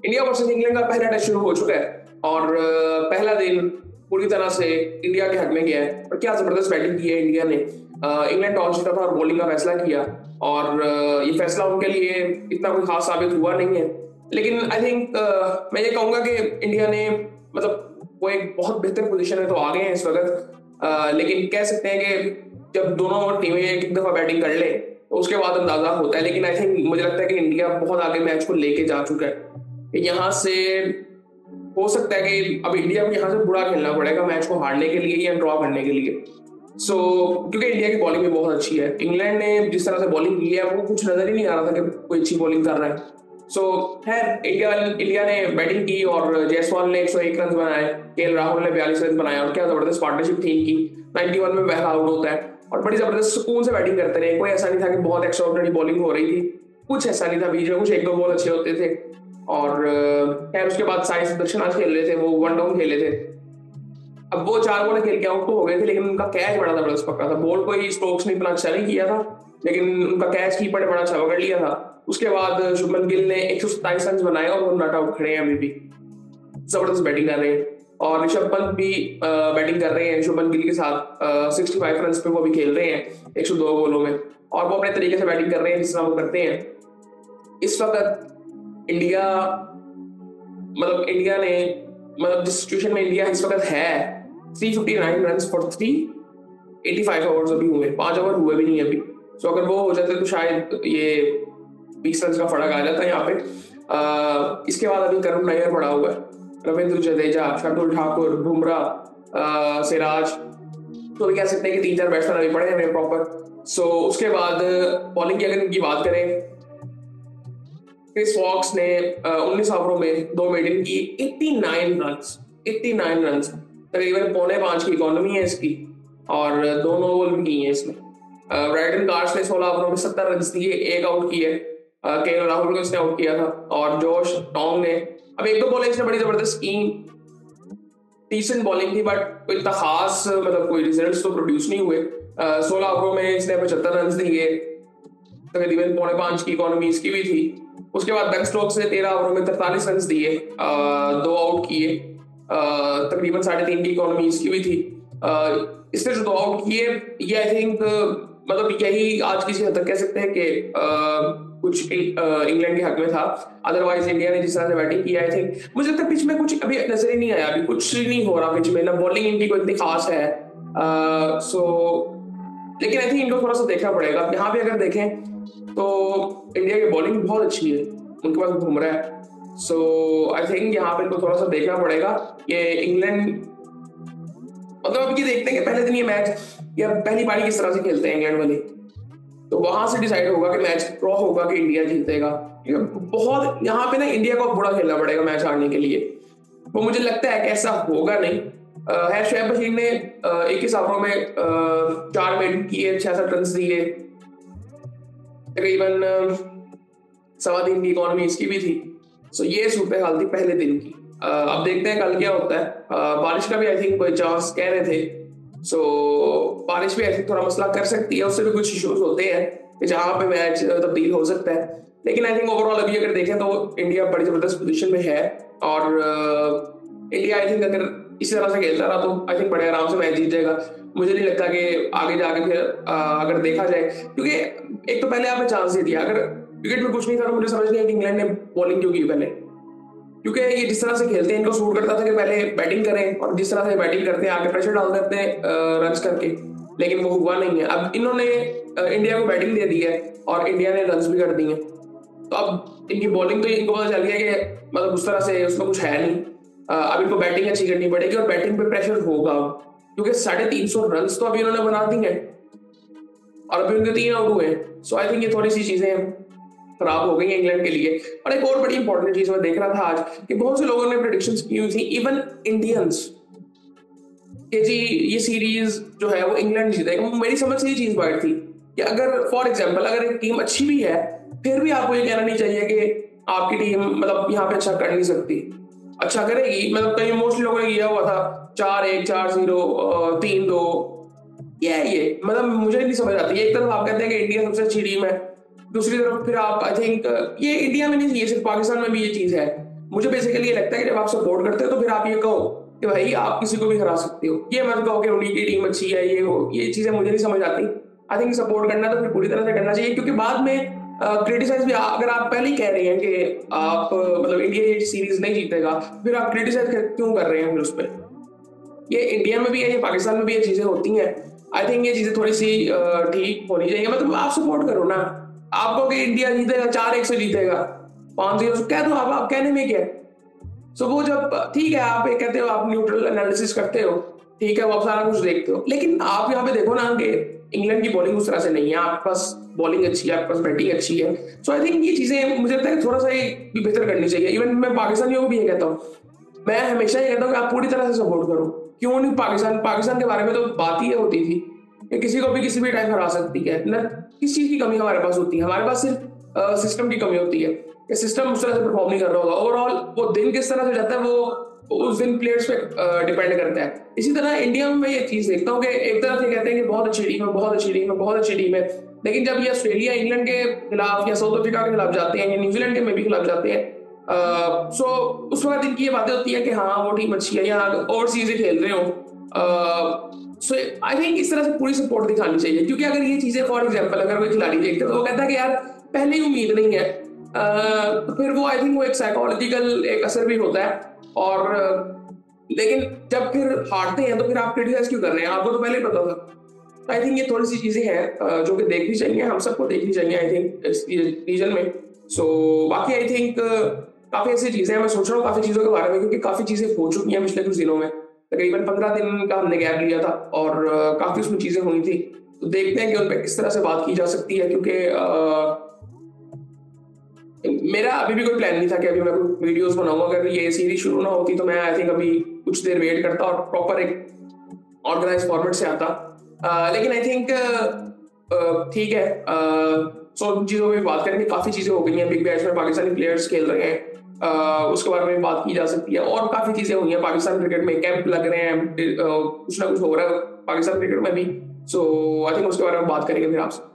India versus England का पहला test शुरू हो चुका है और पहला दिन पूरी तरह से इंडिया के हक में गया है। और क्या जबरदस्त बैटिंग की है इंडिया ने। इंग्लैंड टॉस जीता था और बॉलिंग का फैसला किया और ये फैसला उनके लिए इतना कोई खास साबित हुआ नहीं है। लेकिन आई थिंक मैं ये कहूंगा कि इंडिया ने मतलब वो एक बहुत बेहतर पोजीशन में तो आ गए हैं इस वक्त। लेकिन कह सकते हैं कि जब दोनों टीमें एक दफा बैटिंग कर ले तो उसके बाद अंदाजा होता है। लेकिन आई थिंक मुझे लगता है कि इंडिया बहुत आगे मैच को लेके जा चुका है। यहाँ से हो सकता है कि अब इंडिया को यहाँ से बुरा खेलना पड़ेगा मैच को हारने के लिए या ड्रॉ करने के लिए। क्योंकि इंडिया की बॉलिंग भी बहुत अच्छी है। इंग्लैंड ने जिस तरह से बॉलिंग की है वो कुछ नजर ही नहीं आ रहा था कि कोई अच्छी बॉलिंग कर रहा है। खैर इंडिया ने बैटिंग की और जायसवाल ने 101 रन बनाए, केएल राहुल ने 42 रन बनाए और क्या जबरदस्त पार्टनरशिप थी इनकी। 91 में पहला आउट होता है और बड़ी जबरदस्त सुकून से बैटिंग करते रहे। कोई ऐसा नहीं था कि बहुत एक्स्ट्राऑर्डिनरी बॉलिंग हो रही थी, कुछ ऐसा नहीं था। बीच में कुछ एक दो बॉल अच्छे होते थे और खैर उसके बाद साई सुदर्शन आज खेल रहे थे, वो वन डाउन खेले थे। अब वो 4 बॉल खेल के आउट तो हो गए थे लेकिन उनका कैच बड़ा जबरदस्त पकड़ा था। बॉल को ही स्टोक्स ने इतना अच्छा नहीं किया था लेकिन उनका कैच कीपर ने बड़ा अच्छा पकड़ लिया था। उसके बाद शुभमन गिल ने 127 रन बनाए और वो नॉट आउट खड़े हैं अभी भी, जबरदस्त बैटिंग कर रहे हैं। और ऋषभ पंत भी बैटिंग कर रहे हैं शुभमन गिल के साथ। 65 रन पे वो भी खेल रहे हैं 102 बॉलों में और वो अपने तरीके से बैटिंग कर रहे हैं जिस तरह वो करते हैं। इस वक्त इंडिया ने जिस सिचुएशन में इंडिया इस वक्त है 359 रन फॉर 385 ओवर्स अभी हुए, 5 ओवर हुए भी नहीं अभी। अगर वो हो जाते तो शायद ये 20 रन का फर्क आ जाता है यहाँ पे। इसके बाद अभी करुण नायर पड़ा हुआ है, रविंद्र जडेजा, शार्दुल ठाकुर, बुमराह, सिराज, तो भी कह सकते हैं कि 3-4 बैट्समैन अभी पड़े हैं प्रॉपर। उसके बाद बॉलिंग की अगर इनकी बात करें, क्रिस वॉक्स ने 19 ओवरों में 2 मेडन की 89 रन, तकरीबन 4.5 की इकोनॉमी है इसकी और 2 नो बॉल भी की है इसमें। ब्राइडन कार्स ने 16 ओवरों में 70 रन दिए, 1 आउट किए। केएल राहुल को इसने आउट किया था और जोश टोंग ने अब 1-2 बॉल इसने बड़ी जबरदस्त की, डिसेंट बॉलिंग थी बट इतना खास कोई रिजल्ट्स तो प्रोड्यूस नहीं हुए। 16 ओवरों में इसने 75 रन दिए, तकरीबन 4.5 की इकोनॉमी इसकी भी थी। उसके बाद बेन स्टोक्स ने 13 ओवरों में 43 रन दिए, 2 आउट किए, तकरीबन 3.5 की इकोनॉमी इसकी भी थी। इसने जो 2 आउट किए ये आई थिंक यही आज किसी हद तक कह सकते हैं कि कुछ इंग्लैंड के हक में था। अदरवाइज इंडिया ने जिस तरह से बैटिंग की आई थिंक मुझे लगता है पिच में कुछ अभी नजर ही नहीं आया, अभी कुछ नहीं हो रहा पिच में, ना बॉलिंग इनकी कोई इतनी खास है। लेकिन आई थिंक इनको थोड़ा सा देखना पड़ेगा। यहाँ पे अगर देखें तो इंडिया की बॉलिंग बहुत अच्छी है, उनके पास बुमराह है। आई थिंक यहाँ पे इनको थोड़ा सा देखना पड़ेगा। ये इंग्लैंड अब ये देखते हैं कि पहले दिन ये मैच या पहली पारी किस तरह से खेलते हैं इंग्लैंड वाले, तो वहां से डिसाइड होगा कि मैच ड्रॉ होगा कि इंडिया जीतेगा। बहुत यहाँ पे ना इंडिया को बुरा खेलना पड़ेगा मैच हारने के लिए। वो मुझे लगता है कि ऐसा होगा नहीं। शोएब बशीर ने 21 ओवरों में 4 मेडन किए, 66 रन दिए, तकरीबन 3.25 की इकोनॉमी इसकी भी थी। ये सूरत हाल थी पहले दिन की। अब देखते हैं कल क्या होता है। बारिश का भी आई थिंक कोई चांस कह रहे थे, बारिश भी आई थिंक थोड़ा मसला कर सकती है, उससे भी कुछ इश्यूज होते हैं कि जहां पे मैच तब्दील हो सकता है। लेकिन आई थिंक ओवरऑल अभी अगर देखें तो इंडिया बड़ी जबरदस्त पोजीशन में है और इंडिया आई थिंक अगर इसी तरह से खेलता रहा तो आई थिंक बड़े आराम से मैच जीत जाएगा। मुझे नहीं लगता कि आगे जाके फिर अगर देखा जाए, क्योंकि एक तो पहले आपने चांस दे दिया, अगर विकेट में कुछ नहीं था तो मुझे समझ नहीं आया कि इंग्लैंड ने बॉलिंग क्यों की पहले, क्योंकि ये जिस तरह से खेलते हैं इनको सूट करता था कि पहले बैटिंग करें और जिस तरह से बैटिंग करते हैं आगे प्रेशर डाल देते हैं रन्स करके, लेकिन वो हुआ नहीं है। अब इन्होंने इंडिया को बैटिंग दे दी है और इंडिया ने रन्स भी कर दिए, तो अब इनकी बॉलिंग तो इनको पता चल गया कि उस तरह से उसमें कुछ है नहीं। अब इनको बैटिंग अच्छी करनी पड़ेगी और बैटिंग पे प्रेशर होगा क्योंकि 350 रन तो अभी उन्होंने बना दी हैं और अभी उनके 3 आउट हुए हैं। आई थिंक ये थोड़ी सी चीजें खराब हो गई है इंग्लैंड के लिए। और एक और बड़ी इंपॉर्टेंट चीज मैं देख रहा था आज कि बहुत से लोगों ने प्रेडिक्शंस की हुई थी, इवन इंडियंस, कि जी ये सीरीज जो है वो इंग्लैंड जीतेगा। मेरी समझ से ये चीज बैठ थी कि अगर फॉर एग्जांपल अगर एक टीम अच्छी भी है फिर भी आपको ये कहना नहीं चाहिए कि आपकी टीम यहाँ पे अच्छा कर नहीं सकती, अच्छा करेगी। कई मोस्टली लोगों ने किया हुआ था 4-1, 4-0, 3-2, ये मुझे नहीं समझ आती। एक तरफ आप कहते हैं कि इंडिया सबसे अच्छी टीम है, दूसरी तरफ फिर आप आई थिंक ये इंडिया में नहीं, ये सिर्फ पाकिस्तान में भी ये चीज है। मुझे बेसिकली ये लगता है कि जब आप सपोर्ट करते हो तो फिर आप ये कहो कि भाई आप किसी को भी हरा सकते हो, ये मत कहो कि उनकी टीम अच्छी है, ये चीजें मुझे नहीं समझ आती। आई थिंक सपोर्ट करना तो फिर पूरी तरह से करना चाहिए, क्योंकि बाद में क्रिटिसाइज भी अगर आप पहले ही कह रहे हैं कि आप मतलब इंडिया ये सीरीज नहीं जीतेगा, फिर आप क्रिटिसाइज क्यों कर रहे हैं फिर उस पर? ये इंडिया में भी है, ये पाकिस्तान में भी ये चीजें होती हैं। आई थिंक ये चीजें थोड़ी सी ठीक होनी चाहिए। मतलब आप सपोर्ट करो ना, आपको कि इंडिया जीतेगा, 4-1 से जीतेगा, 5-0 से कह दो, आप कहने में क्या है? सो वो जब ठीक है आप ये कहते हो, आप न्यूट्रल एनालिसिस करते हो, ठीक है, वो आप सारा कुछ देखते हो, लेकिन आप यहाँ पे देखो ना कि इंग्लैंड की बॉलिंग उस तरह से नहीं है, आपके पास बॉलिंग अच्छी है, आपके पास बैटिंग अच्छी है। सो आई थिंक ये चीजें मुझे लगता है कि थोड़ा सा भी बेहतर करनी चाहिए। इवन मैं पाकिस्तानियों को भी ये कहता हूँ, मैं हमेशा ये कहता हूँ कि आप पूरी तरह से सपोर्ट करो। क्यों नहीं? पाकिस्तान के बारे में तो बात ही ये होती थी कि किसी को भी किसी भी टाइम हरा सकती है ना। किस चीज की कमी हमारे पास होती है? हमारे पास सिर्फ सिस्टम की कमी होती है कि सिस्टम उस तरह से परफॉर्म नहीं कर रहा होगा। ओवरऑल वो दिन किस तरह से जाता है वो उस दिन प्लेयर्स पे डिपेंड करता है। इसी तरह इंडिया में मैं ये चीज देखता हूँ कि एक तरफ से कहते हैं कि बहुत अच्छी टीम है, बहुत अच्छी टीम है, बहुत अच्छी टीम है, लेकिन जब ये ऑस्ट्रेलिया इंग्लैंड के खिलाफ या साउथ अफ्रीका के खिलाफ जाते हैं या न्यूजीलैंड के में भी खिलाफ जाते हैं, सो उस वक्त इनकी ये बातें होती है कि हाँ वो टीम अच्छी है या ओवरसीज खेल रहे हो। सो आई थिंक इस तरह से पूरी सपोर्ट दिखानी चाहिए, क्योंकि अगर ये चीजें फॉर एग्जांपल अगर कोई खिलाड़ी देखते तो वो कहता है कि यार पहले ही उम्मीद नहीं है, तो फिर वो आई थिंक वो एक साइकोलॉजिकल एक असर भी होता है। और लेकिन जब फिर हारते हैं तो फिर आप क्रिटिसाइज क्यों कर रहे हैं? आपको तो पहले ही पता था। आई थिंक ये थोड़ी सी चीजें हैं जो कि देखनी चाहिए, हम सबको देखनी चाहिए आई थिंक इस रीजन में। सो बाकी आई थिंक काफी ऐसी चीजें हैं, मैं सोच रहा हूँ काफी चीजों के बारे में, क्योंकि काफी चीजें हो चुकी हैं पिछले कुछ दिनों में। तकरीबन 15 दिन का हमने गैप लिया था और काफी उसमें चीजें हुई थी, तो देखते हैं कि उन पर किस तरह से बात की जा सकती है। क्योंकि मेरा अभी भी कोई प्लान नहीं था कि अभी मैं कोई वीडियोस बनाऊंगा। अगर ये सीरीज शुरू ना होती तो मैं आई थिंक अभी कुछ देर वेट करता और प्रॉपर एक ऑर्गेनाइज फॉर्मेट से आता। लेकिन आई थिंक ठीक है, सो उन चीज़ों में बात करेंगे। काफ़ी चीज़ें हो गई हैं, बिग बैश में पाकिस्तानी प्लेयर्स खेल रहे हैं, उसके बारे में बात की जा सकती है। और काफ़ी चीज़ें हुई हैं पाकिस्तान क्रिकेट में, कैंप लग रहे हैं, कुछ ना कुछ हो रहा है पाकिस्तान क्रिकेट में भी। सो आई थिंक उसके बारे में बात करेंगे फिर आपसे।